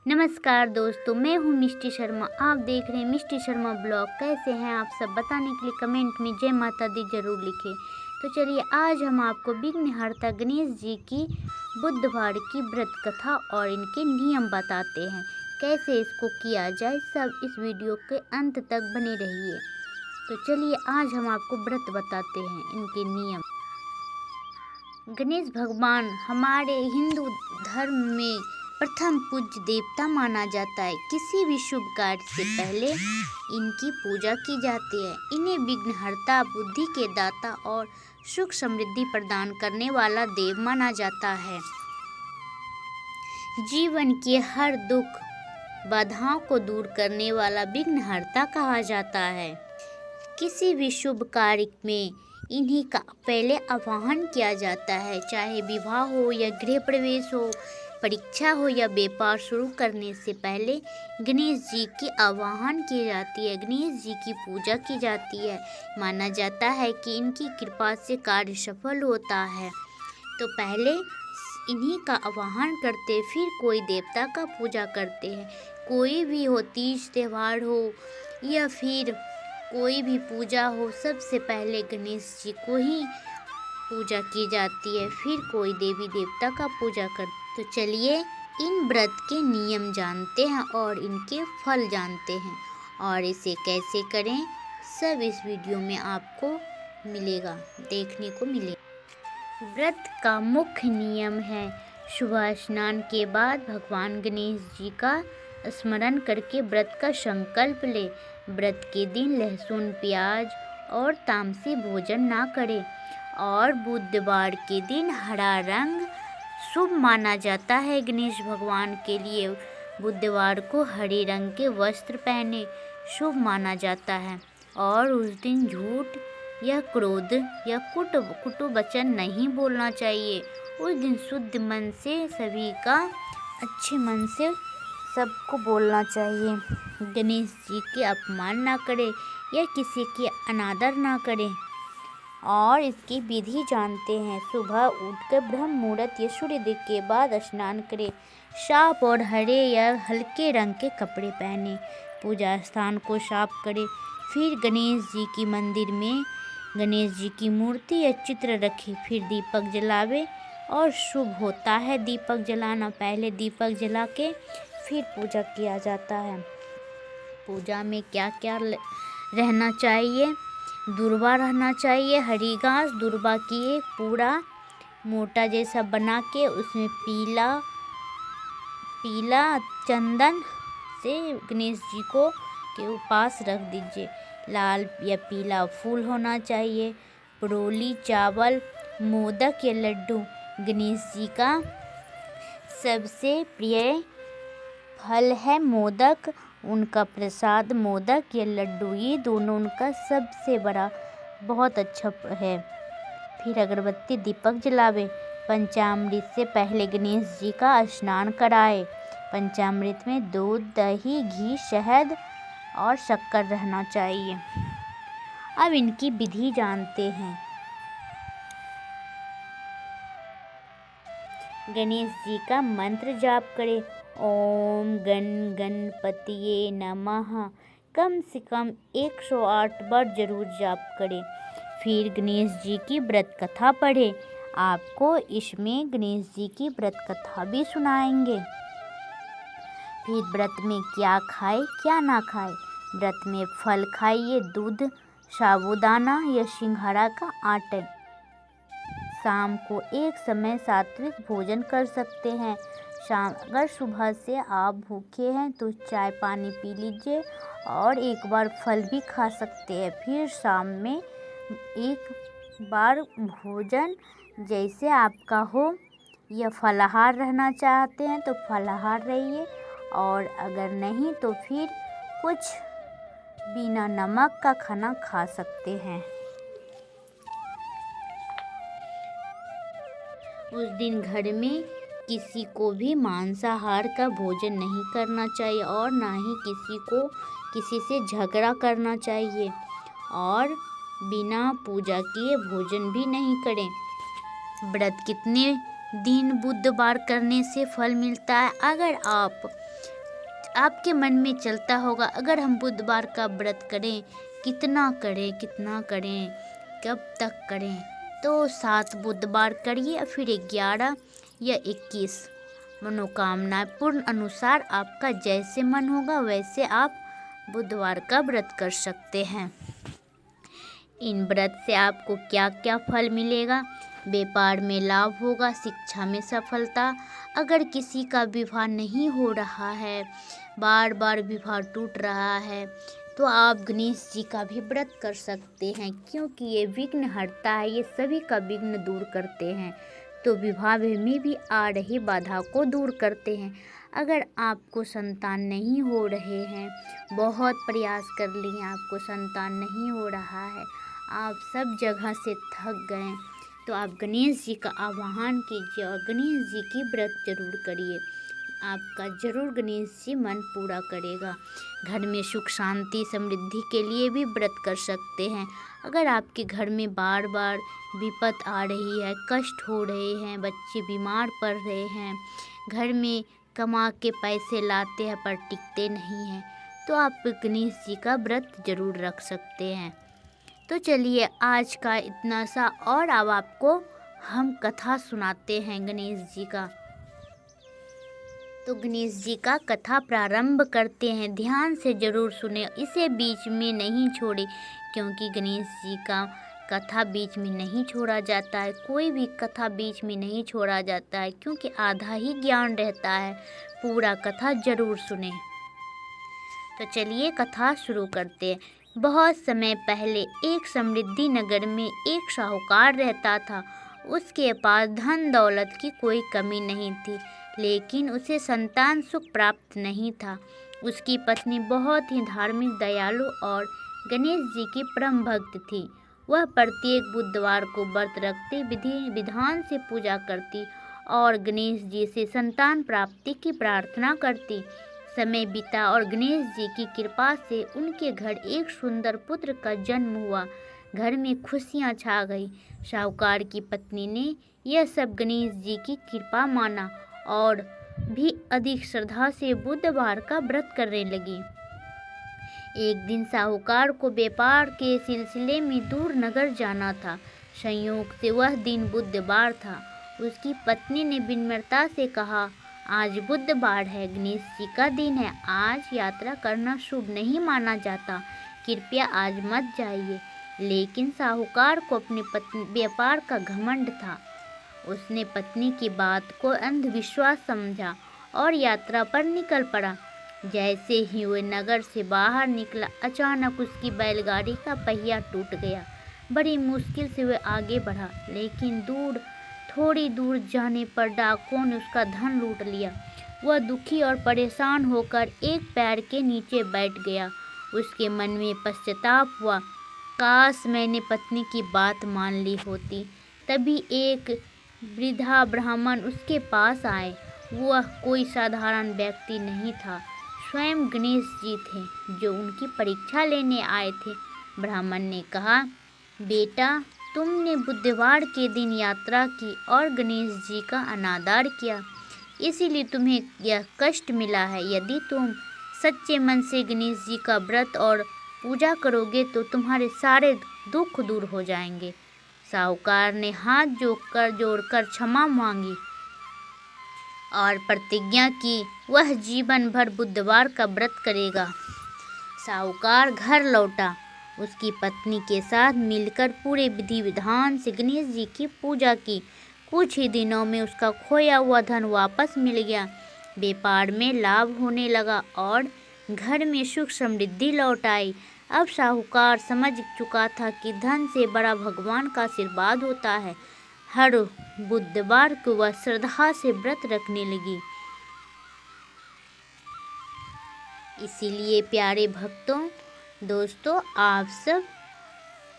नमस्कार दोस्तों, मैं हूँ मिष्टी शर्मा। आप देख रहे हैं मिष्टी शर्मा ब्लॉग। कैसे हैं आप सब? बताने के लिए कमेंट में जय माता दी जरूर लिखें। तो चलिए, आज हम आपको विघ्नहर्ता गणेश जी की बुधवार की व्रत कथा और इनके नियम बताते हैं। कैसे इसको किया जाए, सब इस वीडियो के अंत तक बने रहिए। तो चलिए, आज हम आपको व्रत बताते हैं, इनके नियम। गणेश भगवान हमारे हिंदू धर्म में प्रथम पूज्य देवता माना जाता है। किसी भी शुभ कार्य से पहले इनकी पूजा की जाती है। इन्हें विघ्नहर्ता, बुद्धि के दाता और सुख समृद्धि प्रदान करने वाला देव माना जाता है। जीवन के हर दुख बाधाओं को दूर करने वाला विघ्नहर्ता कहा जाता है। किसी भी शुभ कार्य में इन्हीं का पहले आवाहन किया जाता है। चाहे विवाह हो या गृह प्रवेश हो, परीक्षा हो या व्यापार शुरू करने से पहले गणेश जी की आवाहन की जाती है, गणेश जी की पूजा की जाती है। माना जाता है कि इनकी कृपा से कार्य सफल होता है। तो पहले इन्हीं का आवाहन करते, फिर कोई देवता का पूजा करते हैं। कोई भी हो, तीज त्योहार हो या फिर कोई भी पूजा हो, सबसे पहले गणेश जी को ही पूजा की जाती है, फिर कोई देवी देवता का पूजा करते। तो चलिए, इन व्रत के नियम जानते हैं और इनके फल जानते हैं, और इसे कैसे करें सब इस वीडियो में आपको मिलेगा, देखने को मिलेगा। व्रत का मुख्य नियम है सुबह स्नान के बाद भगवान गणेश जी का स्मरण करके व्रत का संकल्प ले। व्रत के दिन लहसुन, प्याज और तामसी भोजन ना करें। और बुधवार के दिन हरा रंग शुभ माना जाता है। गणेश भगवान के लिए बुधवार को हरे रंग के वस्त्र पहने शुभ माना जाता है। और उस दिन झूठ या क्रोध या कुटु वचन नहीं बोलना चाहिए। उस दिन शुद्ध मन से सभी का, अच्छे मन से सबको बोलना चाहिए। गणेश जी के अपमान ना करें या किसी के अनादर ना करें। और इसकी विधि जानते हैं। सुबह उठकर ब्रह्म मुहूर्त या सूर्योदय के बाद स्नान करें। साफ और हरे या हल्के रंग के कपड़े पहने। पूजा स्थान को साफ करें। फिर गणेश जी की मंदिर में गणेश जी की मूर्ति या चित्र रखें। फिर दीपक जलावे और शुभ होता है दीपक जलाना। पहले दीपक जला के फिर पूजा किया जाता है। पूजा में क्या क्या रहना चाहिए? दूर्वा रहना चाहिए, हरी घास। दूर्वा की एक पूरा मोटा जैसा बना के उसमें पीला चंदन से गणेश जी को के पास रख दीजिए। लाल या पीला फूल होना चाहिए। परोली, चावल, मोदक या लड्डू गणेश जी का सबसे प्रिय फल है मोदक। उनका प्रसाद मोदक या लड्डू, ये दोनों उनका सबसे बड़ा बहुत अच्छा है। फिर अगरबत्ती, दीपक जलावे। पंचामृत से पहले गणेश जी का स्नान कराए। पंचामृत में दूध, दही, घी, शहद और शक्कर रहना चाहिए। अब इनकी विधि जानते हैं। गणेश जी का मंत्र जाप करें। ओम गणपतिये नमः कम से कम 108 बार जरूर जाप करें। फिर गणेश जी की व्रत कथा पढ़ें। आपको इसमें गणेश जी की व्रत कथा भी सुनाएंगे। फिर व्रत में क्या खाए क्या ना खाए। व्रत में फल खाइए, दूध, साबूदाना या सिंघाड़ा का आटा। शाम को एक समय सात्विक भोजन कर सकते हैं। अगर सुबह से आप भूखे हैं तो चाय पानी पी लीजिए और एक बार फल भी खा सकते हैं। फिर शाम में एक बार भोजन जैसे आपका हो, या फलाहार रहना चाहते हैं तो फलाहार रहिए, और अगर नहीं तो फिर कुछ बिना नमक का खाना खा सकते हैं। उस दिन घर में किसी को भी मांसाहार का भोजन नहीं करना चाहिए और ना ही किसी से झगड़ा करना चाहिए, और बिना पूजा किए भोजन भी नहीं करें। व्रत कितने दिन बुधवार करने से फल मिलता है। अगर आपके मन में चलता होगा अगर हम बुधवार का व्रत करें, कितना करें, कब तक करें, तो 7 बुधवार करिए या फिर 11 या 21। मनोकामना पूर्ण अनुसार आपका जैसे मन होगा वैसे आप बुधवार का व्रत कर सकते हैं। इन व्रत से आपको क्या क्या फल मिलेगा? व्यापार में लाभ होगा, शिक्षा में सफलता। अगर किसी का विवाह नहीं हो रहा है, बार बार विवाह टूट रहा है, तो आप गणेश जी का भी व्रत कर सकते हैं, क्योंकि ये विघ्न हरता है, ये सभी का विघ्न दूर करते हैं। तो विवाह में भी आ रही बाधा को दूर करते हैं। अगर आपको संतान नहीं हो रहे हैं, बहुत प्रयास कर लिए, आपको संतान नहीं हो रहा है, आप सब जगह से थक गए, तो आप गणेश जी का आवाहन कीजिए और गणेश जी की व्रत जरूर करिए। आपका जरूर गणेश जी मन पूरा करेगा। घर में सुख शांति समृद्धि के लिए भी व्रत कर सकते हैं। अगर आपके घर में बार बार विपत आ रही है, कष्ट हो रहे हैं, बच्चे बीमार पड़ रहे हैं, घर में कमा के पैसे लाते हैं पर टिकते नहीं हैं, तो आप गणेश जी का व्रत जरूर रख सकते हैं। तो चलिए आज का इतना सा, और अब आपको हम कथा सुनाते हैं गणेश जी का। तो गणेश जी का कथा प्रारंभ करते हैं। ध्यान से जरूर सुने, इसे बीच में नहीं छोड़े, क्योंकि गणेश जी का कथा बीच में नहीं छोड़ा जाता है। कोई भी कथा बीच में नहीं छोड़ा जाता है, क्योंकि आधा ही ज्ञान रहता है। पूरा कथा जरूर सुने। तो चलिए कथा शुरू करते हैं। बहुत समय पहले एक समृद्धि नगर में एक साहूकार रहता था। उसके पास धन दौलत की कोई कमी नहीं थी, लेकिन उसे संतान सुख प्राप्त नहीं था। उसकी पत्नी बहुत ही धार्मिक, दयालु और गणेश जी की परम भक्त थी। वह प्रत्येक बुधवार को व्रत रखती, विधि विधान से पूजा करती और गणेश जी से संतान प्राप्ति की प्रार्थना करती। समय बीता और गणेश जी की कृपा से उनके घर एक सुंदर पुत्र का जन्म हुआ। घर में खुशियां छा गई। साहूकार की पत्नी ने यह सब गणेश जी की कृपा माना और भी अधिक श्रद्धा से बुधवार का व्रत करने लगी। एक दिन साहूकार को व्यापार के सिलसिले में दूर नगर जाना था। संयोग से वह दिन बुधवार था। उसकी पत्नी ने विनम्रता से कहा, आज बुधवार है, गणेश जी का दिन है, आज यात्रा करना शुभ नहीं माना जाता, कृपया आज मत जाइए। लेकिन साहूकार को अपनी पत्नी व्यापार का घमंड था। उसने पत्नी की बात को अंधविश्वास समझा और यात्रा पर निकल पड़ा। जैसे ही वह नगर से बाहर निकला, अचानक उसकी बैलगाड़ी का पहिया टूट गया। बड़ी मुश्किल से वह आगे बढ़ा, लेकिन थोड़ी दूर जाने पर डाकुओं ने उसका धन लूट लिया। वह दुखी और परेशान होकर एक पेड़ के नीचे बैठ गया। उसके मन में पश्चाताप हुआ, काश मैंने पत्नी की बात मान ली होती। तभी एक वृद्धा ब्राह्मण उसके पास आए। वह कोई साधारण व्यक्ति नहीं था, स्वयं गणेश जी थे, जो उनकी परीक्षा लेने आए थे। ब्राह्मण ने कहा, बेटा, तुमने बुधवार के दिन यात्रा की और गणेश जी का अनादर किया, इसीलिए तुम्हें यह कष्ट मिला है। यदि तुम सच्चे मन से गणेश जी का व्रत और पूजा करोगे तो तुम्हारे सारे दुख दूर हो जाएंगे। साहूकार ने हाथ जोड़कर क्षमा मांगी और प्रतिज्ञा की वह जीवन भर बुधवार का व्रत करेगा। साहूकार घर लौटा। उसकी पत्नी के साथ मिलकर पूरे विधि विधान से गणेश जी की पूजा की। कुछ ही दिनों में उसका खोया हुआ धन वापस मिल गया। व्यापार में लाभ होने लगा और घर में सुख समृद्धि लौट आई। अब साहूकार समझ चुका था कि धन से बड़ा भगवान का आशीर्वाद होता है। हर बुधवार को वह श्रद्धा से व्रत रखने लगी। इसीलिए प्यारे भक्तों, दोस्तों, आप सब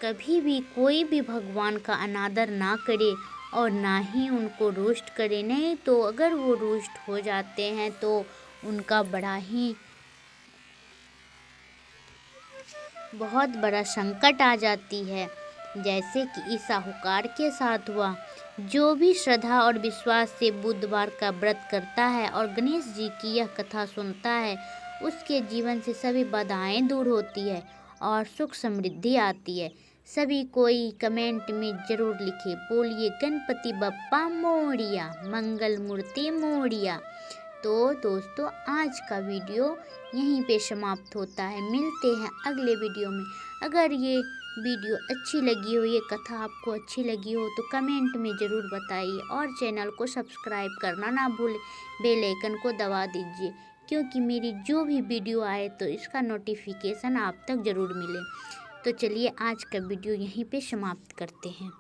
कभी भी कोई भी भगवान का अनादर ना करें और ना ही उनको रोस्ट करें। नहीं तो अगर वो रोस्ट हो जाते हैं तो उनका बहुत बड़ा संकट आ जाती है, जैसे कि इस साहूकार के साथ हुआ। जो भी श्रद्धा और विश्वास से बुधवार का व्रत करता है और गणेश जी की यह कथा सुनता है, उसके जीवन से सभी बाधाएं दूर होती है और सुख समृद्धि आती है। सभी कोई कमेंट में जरूर लिखे, बोलिए गणपति बप्पा मोरिया, मंगल मूर्ति मोरिया। तो दोस्तों, आज का वीडियो यहीं पे समाप्त होता है। मिलते हैं अगले वीडियो में। अगर ये वीडियो अच्छी लगी हो, ये कथा आपको अच्छी लगी हो, तो कमेंट में ज़रूर बताइए और चैनल को सब्सक्राइब करना ना भूलें। बेल आइकन को दबा दीजिए, क्योंकि मेरी जो भी वीडियो आए तो इसका नोटिफिकेशन आप तक ज़रूर मिले। तो चलिए आज का वीडियो यहीं पे समाप्त करते हैं।